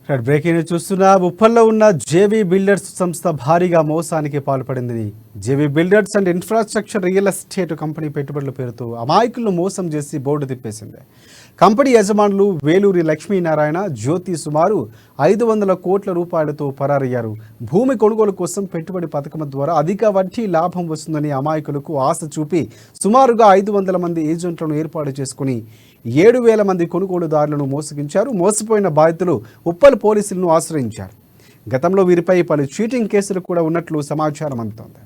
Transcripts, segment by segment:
Breaking news చూస్తున్నా ఉప్పల్లో ఉన్న JV builders సంస్థ భారీగా మోసానికి పాల్పడింది. JV builders and infrastructure real estate company పెట్టుబడుల పేరుతో అమాయకులను మోసం చేసి బోర్డు తిప్పేసింది. కంపెనీ యజమానులు వేలూరి లక్ష్మీనారాయణ, జ్యోతి సుమారు 500 కోట్ల రూపాయలతో పరారయ్యారు. భూమి కొనుగోలు కోసం పెట్టుబడి పథకం ద్వారా అధిక వడ్డీ లాభం వస్తుందని అమాయకులకు ఆశ చూపి సుమారుగా 500 మంది ఏజెంట్లను ఏర్పాటు చేసుకుని 7,000 మంది కొనుగోలుదారులను మోసగించారు. మోసపోయిన బాధితులు ఉప్పల్ పోలీసులను ఆశ్రయించారు. గతంలో వీరిపై పలు చీటింగ్ కేసులు కూడా ఉన్నట్లు సమాచారం అందుతోంది.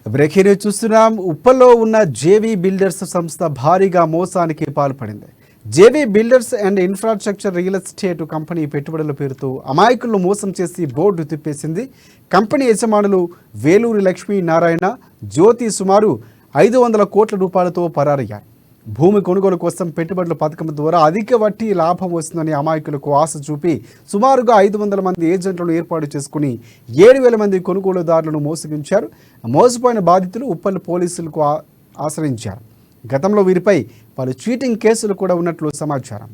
బ్రేకింగ్ న్యూస్ చూస్తున్నాం. ఉప్పల్లో ఉన్న జేవీ బిల్డర్స్ సంస్థ భారీగా మోసానికి పాల్పడింది. JV builders and infrastructure real estate company పెట్టుబడుల పేరుతో అమాయకులను మోసం చేసి బోర్డు తిప్పేసింది. కంపెనీ యజమానులు వేలూరి లక్ష్మీనారాయణ, జ్యోతి సుమారు 500 కోట్ల రూపాయలతో పరారయ్యారు. భూమి కొనుగోలు కోసం పెట్టుబడుల పథకం ద్వారా అధిక వడ్డీ లాభం వస్తుందని అమాయకులకు ఆశ చూపి సుమారుగా 500 మంది ఏజెంట్లను ఏర్పాటు చేసుకుని 7,000 మంది కొనుగోలుదారులను మోసగించారు. మోసపోయిన బాధితులు ఉప్పల్ పోలీసులకు ఆశ్రయించారు. గతంలో వీరిపై పలు చీటింగ్ కేసులు కూడా ఉన్నట్లు సమాచారం.